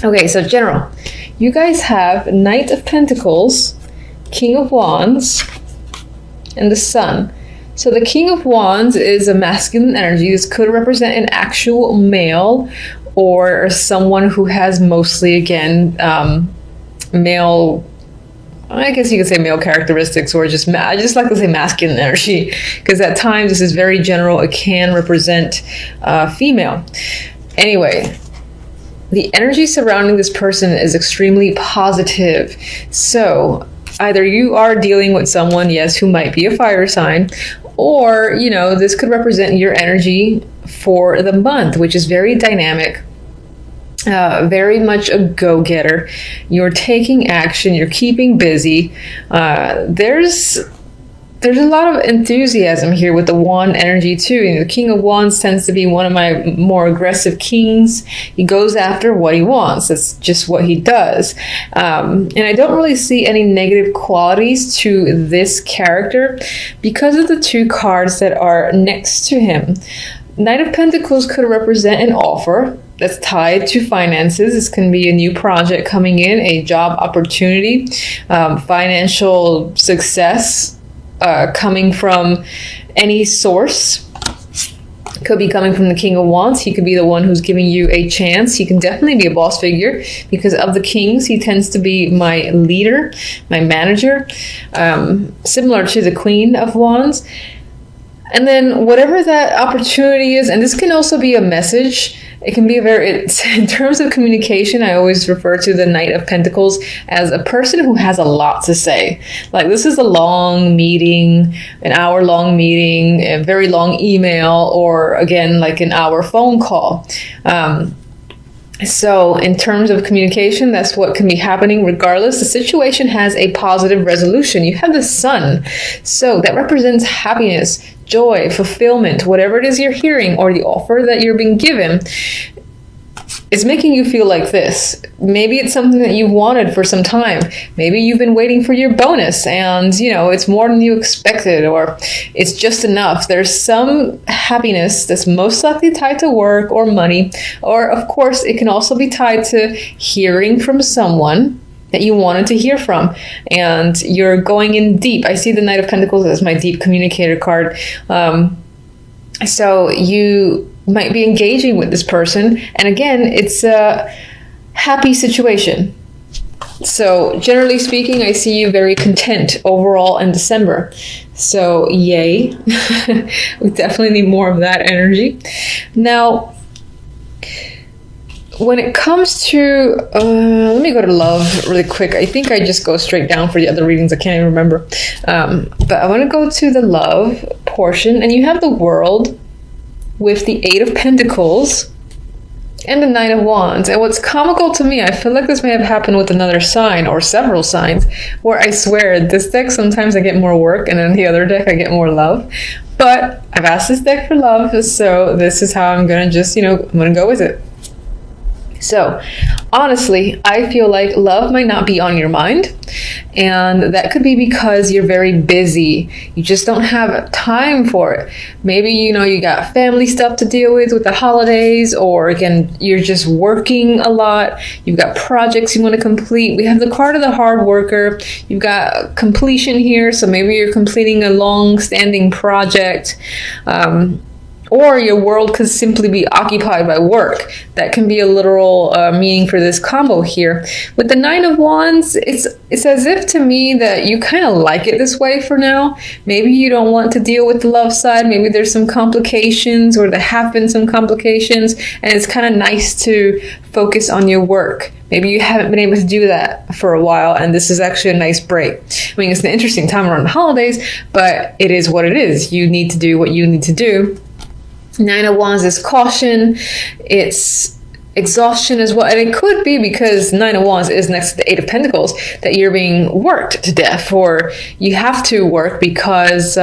Okay, so general. You guys have Knight of Pentacles, King of Wands, and the Sun. So the King of Wands is a masculine energy. This could represent an actual male or someone who has mostly, again, male, I guess you could say male characteristics, or just, I just like to say masculine energy, because at times this is very general. It can represent female. Anyway, the energy surrounding this person is extremely positive. So either you are dealing with someone, yes, who might be a fire sign, or, you know, this could represent your energy for the month, which is very dynamic, very much a go-getter. You're taking action, you're keeping busy. There's a lot of enthusiasm here with the wand energy too. You know, the King of Wands tends to be one of my more aggressive kings. He goes after what he wants. That's just what he does. And I don't really see any negative qualities to this character because of the two cards that are next to him. Knight of Pentacles could represent an offer that's tied to finances. This can be a new project coming in, a job opportunity, financial success coming from any source. Could be coming from the King of Wands. He could be the one who's giving you a chance. He can definitely be a boss figure because of the kings. He tends to be my leader, my manager, similar to the Queen of Wands. And then whatever that opportunity is, and this can also be a message. It can be in terms of communication, I always refer to the Knight of Pentacles as a person who has a lot to say. Like, this is a long meeting, an hour-long meeting, a very long email, or again, like an hour phone call. So in terms of communication, that's what can be happening regardless. The situation has a positive resolution. You have the Sun. So that represents happiness, joy, fulfillment, whatever it is you're hearing or the offer that you're being given. It's making you feel like this. Maybe it's something that you've wanted for some time. Maybe you've been waiting for your bonus and, you know, it's more than you expected, or it's just enough. There's some happiness that's most likely tied to work or money, or of course, it can also be tied to hearing from someone that you wanted to hear from, and you're going in deep. I see the Knight of Pentacles as my deep communicator card. So you might be engaging with this person, and again, it's a happy situation. So generally speaking, I see you very content overall in December. So yay. We definitely need more of that energy. Now, when it comes to, let me go to love really quick. I think I just go straight down for the other readings. I can't even remember. But I want to go to the love portion, and you have the World with the Eight of Pentacles and the Nine of Wands. And what's comical to me, I feel like this may have happened with another sign or several signs, where I swear this deck sometimes I get more work and then the other deck I get more love. But I've asked this deck for love, so this is how I'm gonna just, I'm gonna go with it. So honestly, I feel like love might not be on your mind, and that could be because you're very busy. You just don't have time for it. Maybe, you got family stuff to deal with the holidays, or again, you're just working a lot. You've got projects you want to complete. We have the card of the hard worker. You've got completion here, so maybe you're completing a long-standing project. Or your world could simply be occupied by work. That can be a literal meaning for this combo here. With the Nine of Wands, it's as if to me that you kind of like it this way for now. Maybe you don't want to deal with the love side. Maybe there's some complications, or there have been some complications, and it's kind of nice to focus on your work. Maybe you haven't been able to do that for a while, and this is actually a nice break. I mean, it's an interesting time around the holidays, but it is what it is. You need to do what you need to do. Nine of Wands is caution, it's exhaustion as well, and it could be because Nine of Wands is next to the Eight of Pentacles that you're being worked to death, or you have to work because,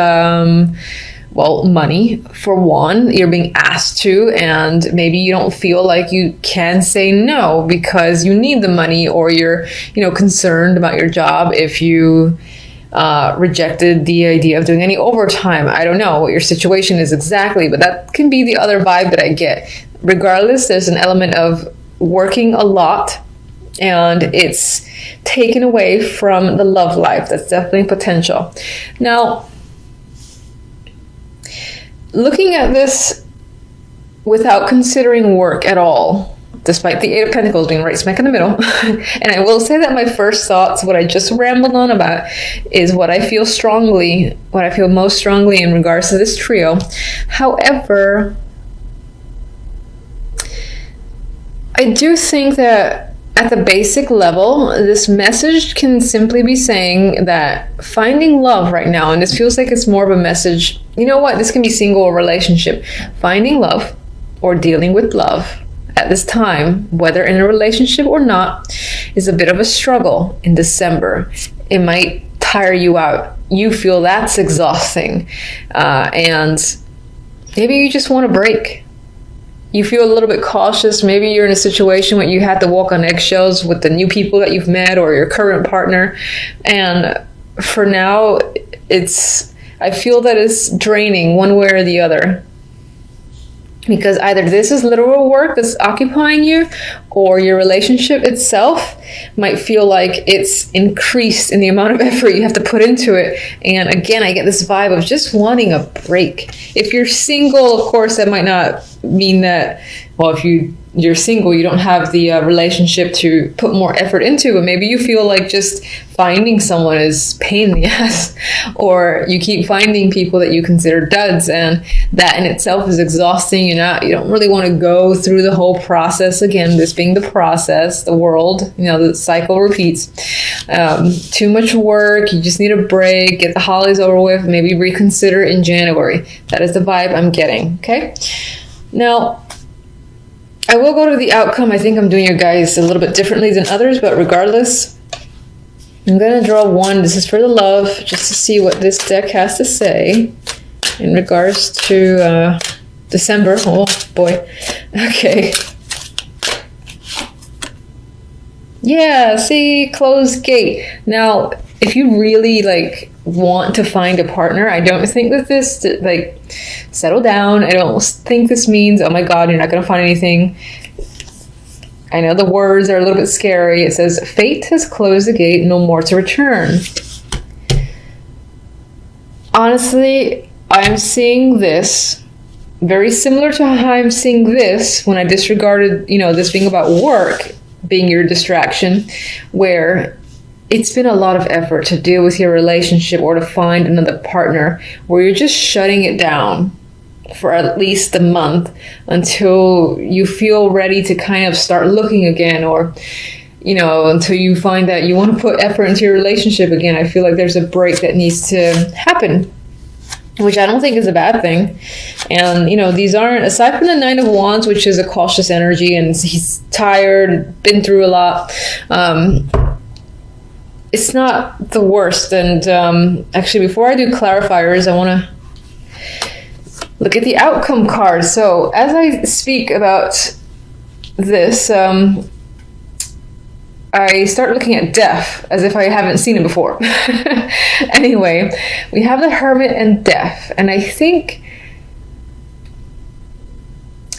money, for one, you're being asked to, and maybe you don't feel like you can say no because you need the money, or you're, concerned about your job if you rejected the idea of doing any overtime. I don't know what your situation is exactly, but that can be the other vibe that I get. Regardless, there's an element of working a lot, and it's taken away from the love life. That's definitely potential. Now, looking at this without considering work at all, despite the Eight of Pentacles being right smack in the middle, and I will say that my first thoughts, what I just rambled on about, is what I feel most strongly in regards to this trio. However, I do think that at the basic level, this message can simply be saying that finding love right now, and this feels like it's more of a message, you know what, this can be single or relationship. Finding love or dealing with love at this time, whether in a relationship or not, is a bit of a struggle in December. It might tire you out. You feel that's exhausting. And maybe you just want a break. You feel a little bit cautious. Maybe you're in a situation where you had to walk on eggshells with the new people that you've met or your current partner. And for now, I feel that it's draining one way or the other. Because either this is literal work that's occupying you, or your relationship itself might feel like it's increased in the amount of effort you have to put into it. And again, I get this vibe of just wanting a break. If you're single, of course, that might not mean that, well, if you're single, you don't have the relationship to put more effort into, but maybe you feel like just finding someone is pain in the ass, or you keep finding people that you consider duds, and that in itself is exhausting. You don't really want to go through the whole process again, this being the process, the world, the cycle repeats. Too much work, you just need a break, get the holidays over with, maybe reconsider in January. That is the vibe I'm getting, okay? Now, I will go to the outcome. I think I'm doing your guys a little bit differently than others, but regardless, I'm going to draw one. This is for the love, just to see what this deck has to say in regards to December. Oh, boy. Okay. Yeah, see, closed gate. Now, if you really want to find a partner, I don't think that this settle down. I don't think this means, oh my God, you're not going to find anything. I know the words are a little bit scary. It says, fate has closed the gate, no more to return. Honestly, I'm seeing this very similar to how I'm seeing this when I disregarded, this being about work being your distraction, where it's been a lot of effort to deal with your relationship or to find another partner, where you're just shutting it down for at least a month until you feel ready to kind of start looking again, or until you find that you want to put effort into your relationship again. I feel like there's a break that needs to happen, which I don't think is a bad thing. And these aren't, aside from the Nine of Wands, which is a cautious energy and he's tired, been through a lot, it's not the worst. And actually, before I do clarifiers, I want to look at the outcome card. So as I speak about this, I start looking at death as if I haven't seen it before. Anyway, we have the Hermit and death. And I think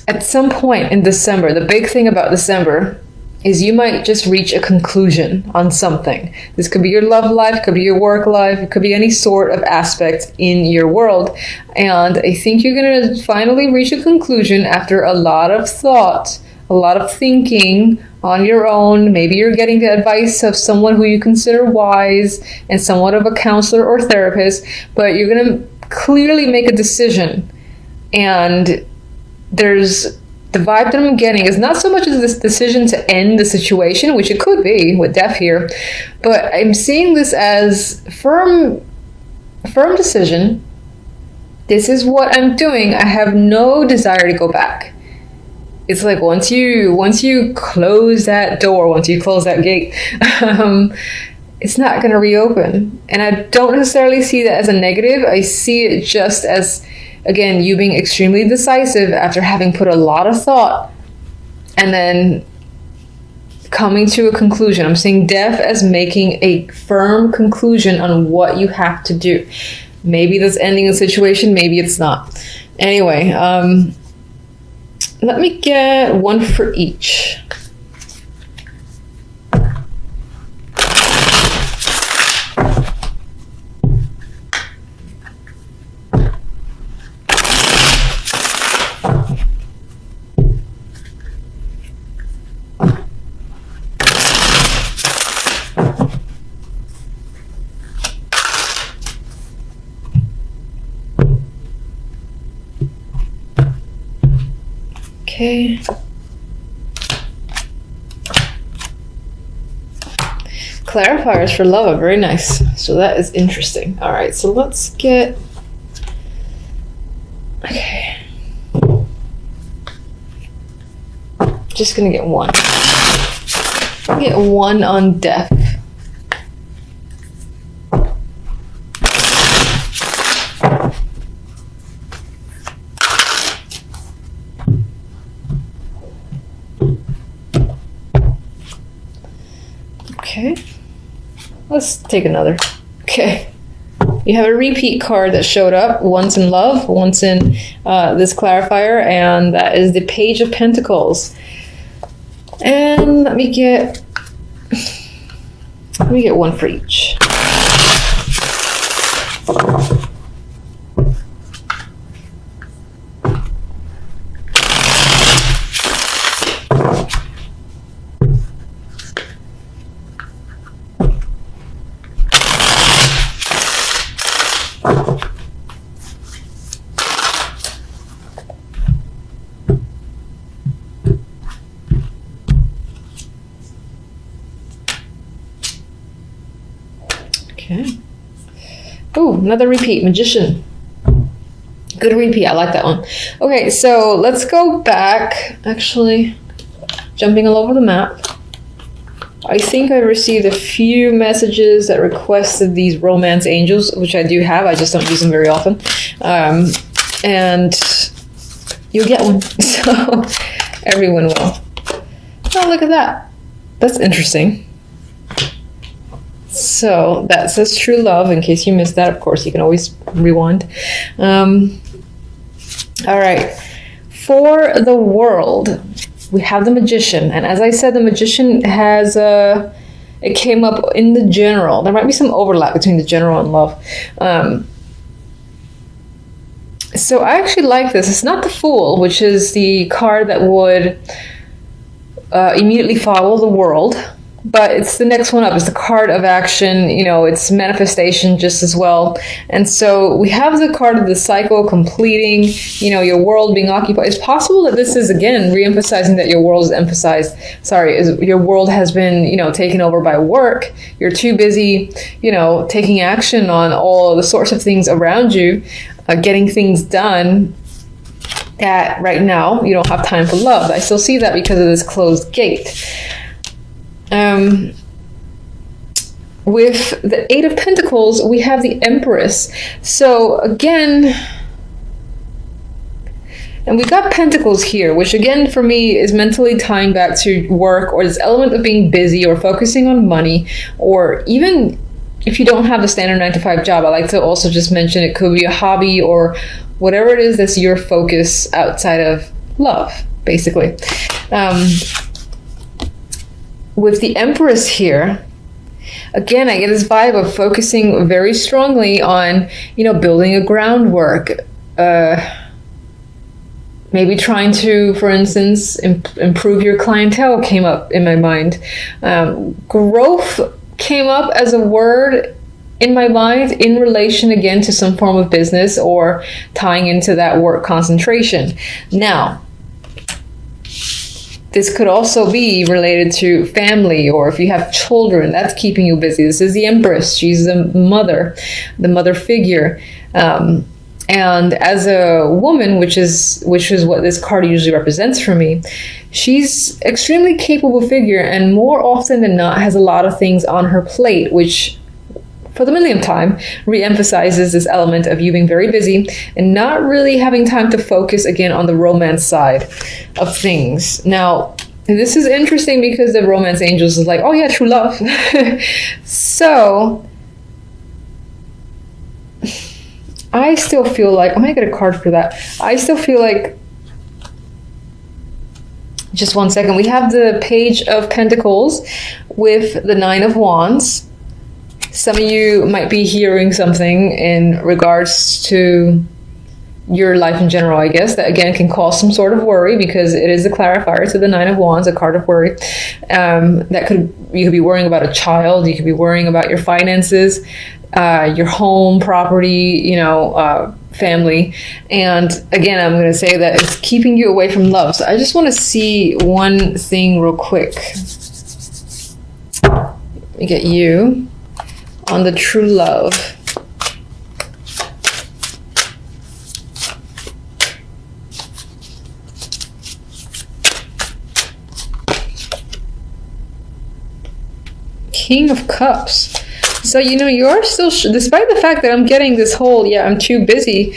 at some point in December, the big thing about December is you might just reach a conclusion on something. This could be your love life, it could be your work life, it could be any sort of aspect in your world. And I think you're going to finally reach a conclusion after a lot of thought, a lot of thinking on your own. Maybe you're getting the advice of someone who you consider wise and somewhat of a counselor or therapist, but you're going to clearly make a decision. And the vibe that I'm getting is not so much as this decision to end the situation, which it could be with death here, but I'm seeing this as firm decision. This is what I'm doing. I have no desire to go back. It's like once you close that door, once you close that gate, it's not going to reopen. And I don't necessarily see that as a negative. I see it just as, again, you being extremely decisive after having put a lot of thought and then coming to a conclusion. I'm seeing death as making a firm conclusion on what you have to do. Maybe that's ending a situation, maybe it's not. Anyway, let me get one for each. Okay. Clarifiers for love are very nice. So that is interesting. All right, so let's get... Okay. Just gonna get one. Get one on death. Okay. Let's take another. Okay. You have a repeat card that showed up once in love, once in this clarifier, and that is the Page of Pentacles. And let me get one for each. Okay. Oh, another repeat, Magician. Good repeat, I like that one. Okay, so let's go back. Actually, jumping all over the map. I think I received a few messages that requested these romance angels, which I do have. I just don't use them very often. And you'll get one. So everyone will. Oh, look at that. That's interesting. So that says true love. In case you missed that, of course, you can always rewind. All right. For the world, we have the Magician. And as I said, the Magician has it came up in the general. There might be some overlap between the general and love. So I actually like this. It's not the Fool, which is the card that would immediately follow the world. But it's the next one up. It's the card of action. You know, it's manifestation just as well. And so we have the card of the cycle completing, you know, your world being occupied. It's possible that this is, again, re-emphasizing that your world is emphasized. Your world has been, you know, taken over by work. You're too busy, you know, taking action on all the sorts of things around you, getting things done. That right now you don't have time for love. I still see that because of this closed gate. With the Eight of Pentacles, we have the Empress. So again, and we've got Pentacles here, which again for me is mentally tying back to work, or this element of being busy or focusing on money, or even if you don't have the standard 9-to-5 job, I like to also just mention it could be a hobby or whatever it is that's your focus outside of love, basically. With the Empress here, again, I get this vibe of focusing very strongly on, you know, building a groundwork. Maybe trying to, for instance, improve your clientele came up in my mind. Growth came up as a word in my mind in relation, again, to some form of business or tying into that work concentration. Now, this could also be related to family, or if you have children, that's keeping you busy. This is the Empress. She's the mother figure. And as a woman, which is what this card usually represents for me, she's extremely capable figure, and more often than not has a lot of things on her plate, which for the millionth time re-emphasizes this element of you being very busy and not really having time to focus again on the romance side of things. Now, this is interesting because the romance angels is like, oh yeah, true love. So I still feel like, I might get a card for that. I still feel like, just one second, we have the Page of Pentacles with the Nine of Wands. Some of you might be hearing something in regards to your life in general, I guess, that again can cause some sort of worry because it is a clarifier to the Nine of Wands, a card of worry. You could be worrying about a child, you could be worrying about your finances, your home, property, you know, family. And again, I'm going to say that it's keeping you away from love. So I just want to see one thing real quick. Let me get you on the true love. King of Cups. So, you know, you are still, despite the fact that I'm getting this whole, yeah, I'm too busy,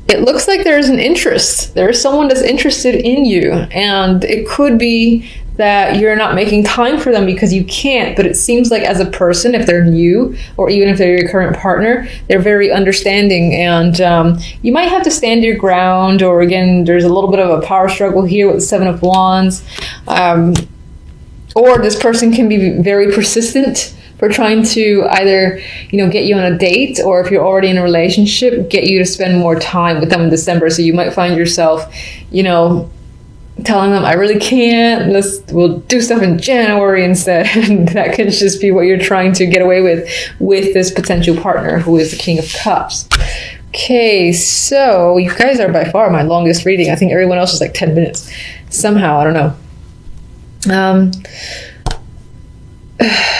it looks like there's an interest. There's someone that's interested in you. And it could be that you're not making time for them because you can't. But it seems like as a person, if they're new, or even if they're your current partner, they're very understanding. And you might have to stand your ground. Or again, there's a little bit of a power struggle here with the Seven of Wands. Or this person can be very persistent for trying to either, you know, get you on a date, or if you're already in a relationship, get you to spend more time with them in December. So you might find yourself, you know, telling them, I really can't, we'll do stuff in January instead. And that could just be what you're trying to get away with this potential partner who is the King of Cups. Okay, so you guys are by far my longest reading. I think everyone else is like 10 minutes. Somehow, I don't know.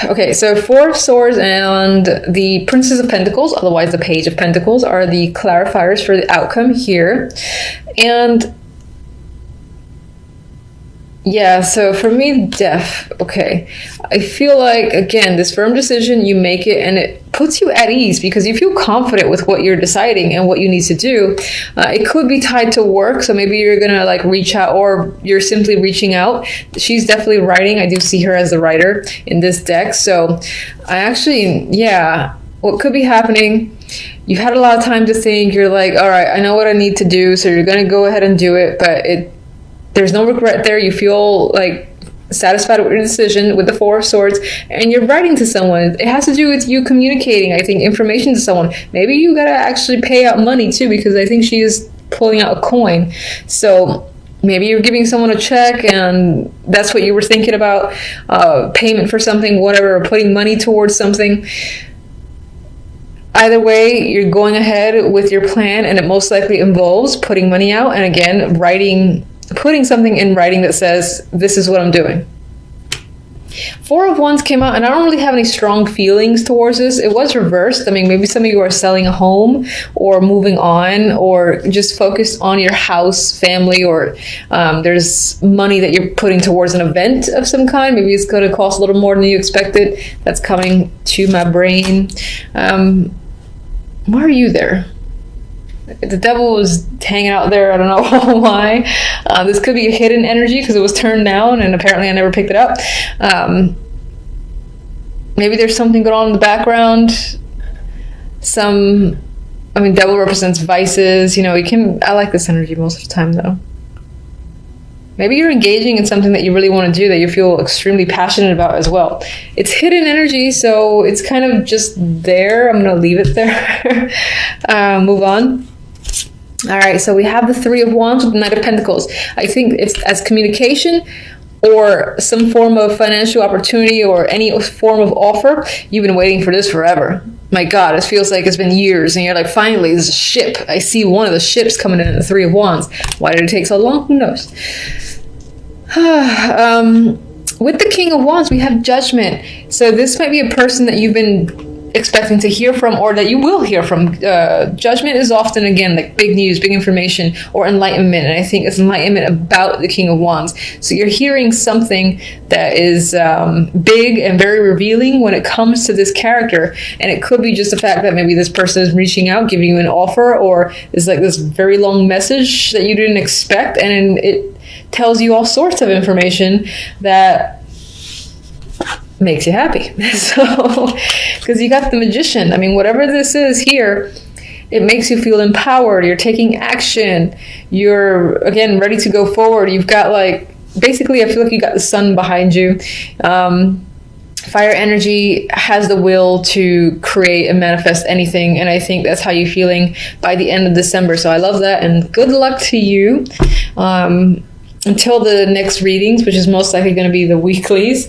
Okay, so Four of Swords and the Princess of Pentacles, otherwise the Page of Pentacles, are the clarifiers for the outcome here. And yeah, so for me, death. Okay, I feel like, again, this firm decision, you make it and it puts you at ease because you feel confident with what you're deciding and what you need to do. It could be tied to work, so maybe you're gonna like reach out, or you're simply reaching out. She's definitely writing. I do see her as the writer in this deck. So I actually, yeah, what could be happening, you had a lot of time to think. You're like, all right, I know what I need to do, so you're gonna go ahead and do it, but there's no regret there. You feel like satisfied with your decision with the Four of Swords, and you're writing to someone. It has to do with you communicating, I think, information to someone. Maybe you gotta actually pay out money too, because I think she is pulling out a coin. So maybe you're giving someone a check and that's what you were thinking about, payment for something, whatever, or putting money towards something. Either way, you're going ahead with your plan, and it most likely involves putting money out, and again, putting something in writing that says, this is what I'm doing. Four of Wands came out, and I don't really have any strong feelings towards this. It was reversed. I mean, maybe some of you are selling a home or moving on, or just focused on your house, family, or there's money that you're putting towards an event of some kind. Maybe it's going to cost a little more than you expected. That's coming to my brain. Why are you there? The devil was hanging out there. I don't know why. This could be a hidden energy because it was turned down and apparently I never picked it up. Maybe there's something going on in the background. Devil represents vices. You know, I like this energy most of the time though. Maybe you're engaging in something that you really want to do, that you feel extremely passionate about as well. It's hidden energy, so it's kind of just there. I'm going to leave it there. Move on. All right, so we have the Three of Wands with the Knight of Pentacles. I think it's as communication or some form of financial opportunity or any form of offer. You've been waiting for this forever. My God, it feels like it's been years, and you're like, finally, there's a ship. I see one of the ships coming in the Three of Wands. Why did it take so long? Who knows? With the King of Wands, we have Judgment. So this might be a person that you've been expecting to hear from, or that you will hear from. Judgment is often, again, like big news, big information, or enlightenment. And I think it's enlightenment about the King of Wands. So you're hearing something that is big and very revealing when it comes to this character. And it could be just the fact that maybe this person is reaching out, giving you an offer, or is like this very long message that you didn't expect. And it tells you all sorts of information that makes you happy. So, because you got the Magician. I mean, whatever this is here, it makes you feel empowered. You're taking action. You're, again, ready to go forward. You've got, like, basically, I feel like you got the sun behind you. Fire energy has the will to create and manifest anything, and I think that's how you're feeling by the end of December. So I love that, and good luck to you until the next readings, which is most likely going to be the weeklies.